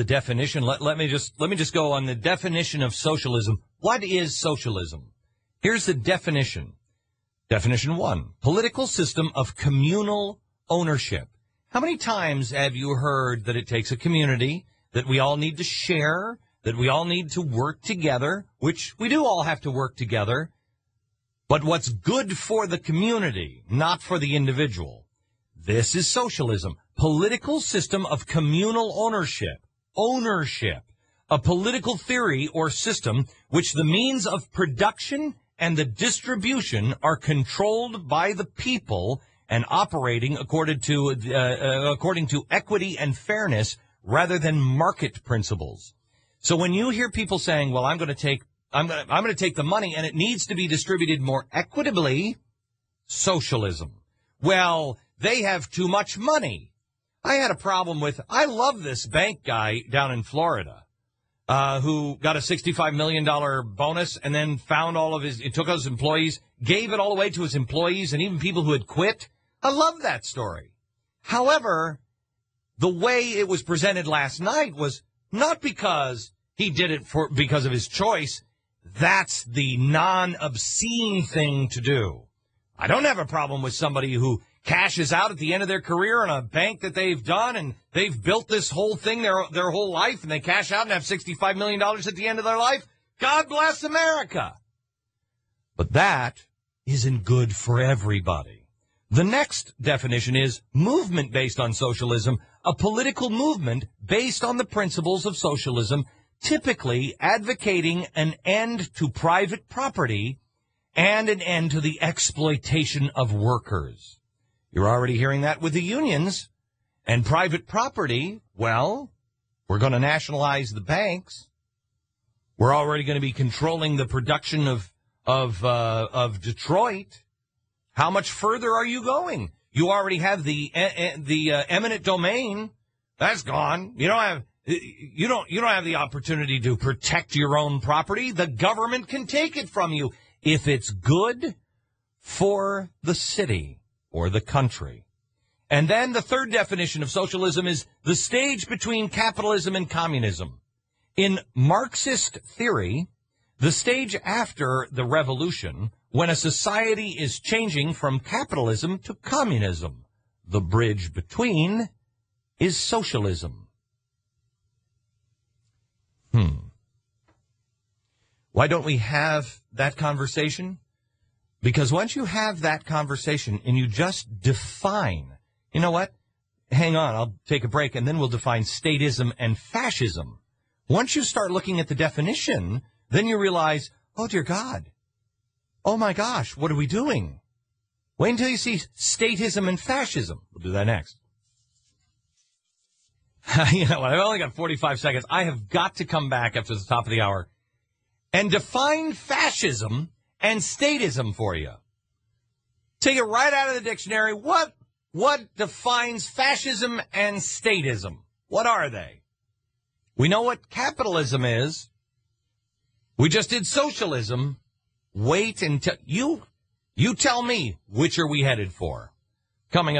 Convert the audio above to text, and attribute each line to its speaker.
Speaker 1: the definition. Let me just go on the definition of socialism. What is socialism? Here's the definition. Definition 1, political system of communal ownership. How many times have you heard that it takes a community, that we all need to share, that we all need to work together, which we do all have to work together, but what's good for the community, not for the individual? This is socialism. Political system of communal ownership. Ownership. A political theory or system which the means of production and the distribution are controlled by the people and operating according to equity and fairness rather than market principles. So when you hear people saying, well, I'm going to take the money and it needs to be distributed more equitably, socialism. Well, they have too much money. I had a problem with, I love this bank guy down in Florida, who got a $65 million bonus and then found it took his employees, gave it all away to his employees and even people who had quit. I love that story. However, the way it was presented last night was not because he did it because of his choice. That's the non-obscene thing to do. I don't have a problem with somebody who cashes out at the end of their career in a bank that they've done and they've built this whole thing their whole life, and they cash out and have $65 million at the end of their life. God bless America. But that isn't good for everybody. The next definition is movement based on socialism, a political movement based on the principles of socialism, typically advocating an end to private property and an end to the exploitation of workers. You're already hearing that with the unions and private property. Well, we're going to nationalize the banks. We're already going to be controlling the production of Detroit. How much further are you going? You already have the eminent domain. That's gone. You don't have the opportunity to protect your own property. The government can take it from you if it's good for the city or the country. And then the third definition of socialism is the stage between capitalism and communism. In Marxist theory, the stage after the revolution, when a society is changing from capitalism to communism. The bridge between is socialism. Why don't we have that conversation? Because once you have that conversation and you just define, you know what? Hang on, I'll take a break and then we'll define statism and fascism. Once you start looking at the definition, then you realize, oh dear God, oh my gosh, what are we doing? Wait until you see statism and fascism. We'll do that next. You know what? I've only got 45 seconds. I have got to come back after the top of the hour and define fascism and statism for you. Take it right out of the dictionary. What defines fascism and statism? What are they? We know what capitalism is. We just did socialism. Wait until you tell me which are we headed for. Coming up.